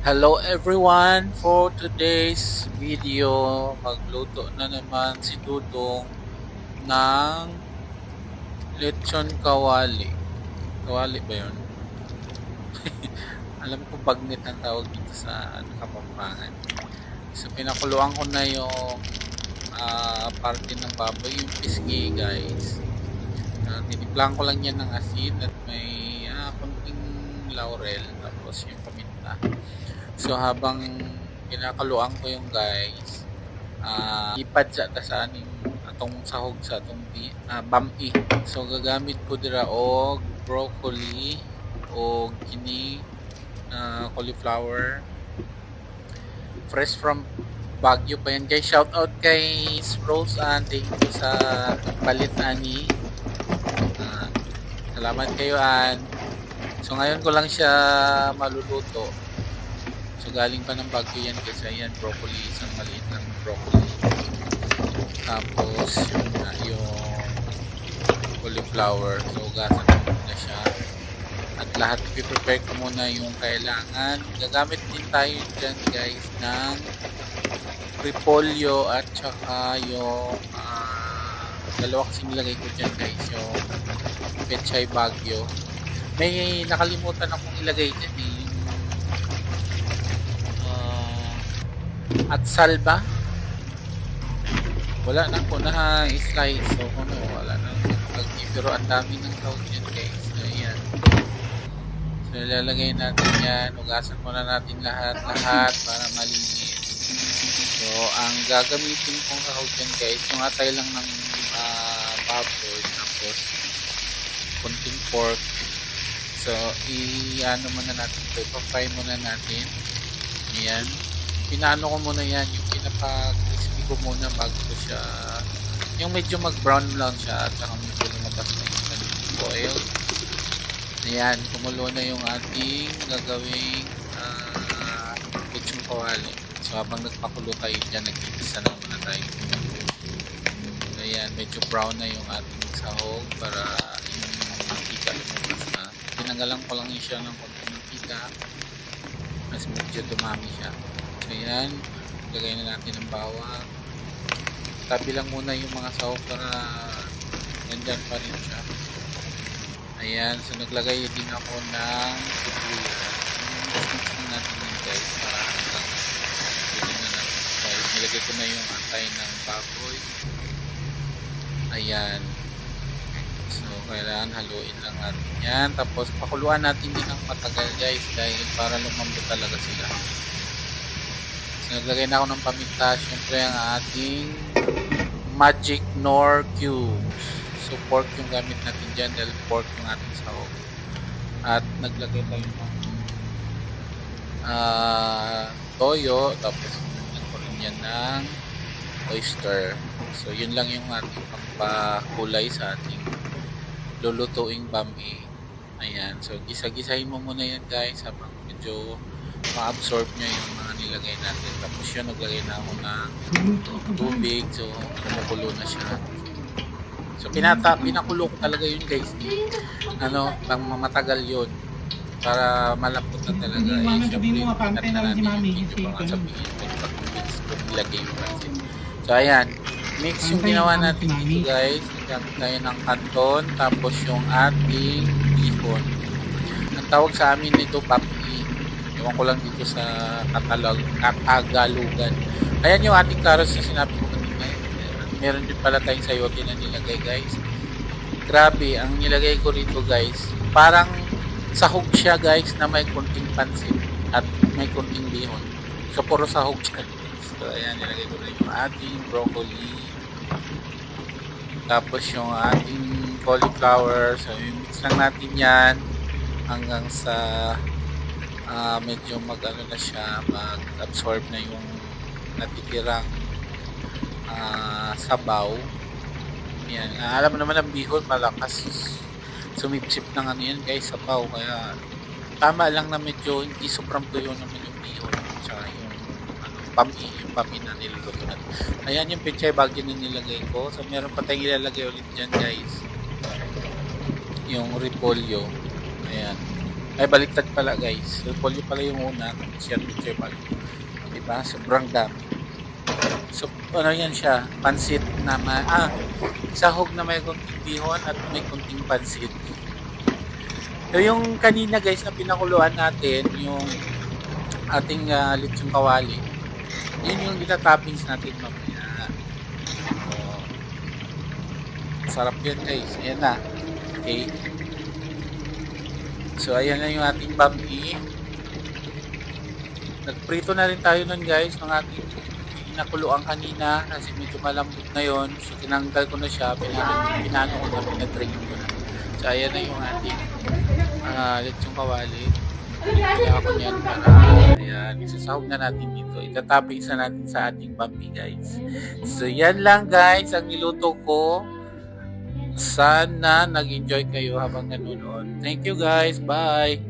Hello everyone! For today's video, magluto na naman si Dudong ng lechon kawali. Kawali ba yun? Alam ko bagnet ang tawag dito sa Kapampangan. So pinakuluan ko na yung parte ng baboy, yung pisngi guys. Tiniplang ko lang yan ng asin at may konting laurel tapos yung paminta. So habang kinakaluan ko yung guys, ipad sa tasaning atong sahog sa atong bami. So gagamit ko dira og broccoli o kini cauliflower fresh from Baguio pa yan guys. Shout out kay Rose and thank you sa palit ani. Salamat kayo an. So ngayon ko lang siya maluluto. So galing pa ng Baguio yan kasi ayan broccoli, isang maliit ng broccoli. Tapos yung cauliflower. So gasan ko muna siya. At lahat i-prepare ko muna yung kailangan. Gagamit din tayo dyan guys ng repolyo at saka yung dalawa kasing nilagay ko dyan guys, yung pechay Baguio. May nakalimutan akong ilagay dyan at salba. Wala na po na slice. So wala na. Pero ang dami ng tawag dyan guys. So ayan. So ilalagay natin yan. Ugasan muna natin lahat para malinis. So ang gagamitin kong sahog dyan guys, yung atay lang ng baboy tapos kunting pork. So i-ano muna natin ito, ipa-fry muna natin. Ayan. Pinaano ko muna yan, yung pinapa-crispy ko muna bago ko siya, yung medyo mag-brown lang siya at saka medyo lumabas na yung olive oil. Ayan, kumulo na yung ating gagawing lechon kawali. So habang nagpakulo tayo dyan, nag-igisa na muna tayo. So ayan, medyo brown na yung ating sahog para yung mantika lumabas na. Tinanggalan ko lang siya ng konting mantika mas medyo dumami siya. So ayan, lagay na natin ang bawang. Tabi lang muna yung mga sahog para nandyan pa rin siya. Ayan, so naglagay din ako ng sibuyas. Mix na natin yun guys para hanggang hindi na natin. So nilagay ko na yung atay ng baboy. Ayan. So kailangan haluin lang natin yan. Tapos pakuluan natin din ng matagal guys dahil para lumambot talaga sila. So naglagay na ako ng paminta. Siyempre ang ating magic nor cubes. So pork yung gamit natin dyan dahil pork yung ating sahog. At naglagay tayo ng toyo. Tapos nagyan ko rin yan ng oyster. So yun lang yung ating pampakulay sa ating lulutuing bami. Ayan. So gisa-gisahin mo muna yan guys habang medyo ma-absorb nyo yung mga nilagay natin. Tapos yun naglagay na ako ng tubig. So kumukulo na siya. So pinakulo ko talaga yun guys. Pang matagal yun para malambot na talaga. Syempre pinat na natin yung video mga sabihin kung ilagay yung natin. So ayan, mix yung ginawa natin dito guys. Nagamit tayo ng kanton tapos yung ating bihon. Ang tawag sa amin nito papi. Ewan ko lang dito sa Katagalugan. Ayan yung ating carrots na sinabi ko kanina. Meron din pala tayong sayote na nilagay guys. Grabe, ang nilagay ko rito guys, parang sahog siya guys na may kunting pansit at may kunting bihon. So puro sahog siya guys. So ayan, nilagay ko na yung ating broccoli. Tapos yung ating cauliflower. So i-mix lang natin yan hanggang sa medyo mag-ano na siya, mag-absorb na yung natitirang sabaw. Yan. Alam mo naman ang bihon malakas sumipsip ng ano yan guys, sabaw. Kaya tama lang na medyo hindi sobrang tuyo naman yung bihon. Tsaka yung pami na niluluto natin. Ayan yung pechay Baguio na nilagay ko. So meron pa tayong ilalagay ulit dyan guys. Yung repolyo. Ayan. Ay, baliktad pala guys. Repolyo pala yung una, tapos yan vegetable. Diba? Sobrang dami. So, ano yan siya? Pansit na sahog na may konting bihon at may konting pansit. So, yung kanina guys na pinakuluan natin, yung ating lechong kawali, yun yung itatoppings natin mamaya. So, sarap yun guys. Ayan na. Okay. So, ayan na yung ating bami. Nagprito na rin tayo nun guys ng ating pinakuluan kanina kasi medyo malambot na yon. So, tinanggal ko na siya. Pinano ko na, pinadrain ko na. So, ayan na yung ating lechong kawali. Kaya ako niyan para ayan, isasahog na natin dito. Itatoppings na natin sa ating bami guys. So, yan lang guys ang niluto ko. Sana nag-enjoy kayo habang nanonood. Thank you guys. Bye!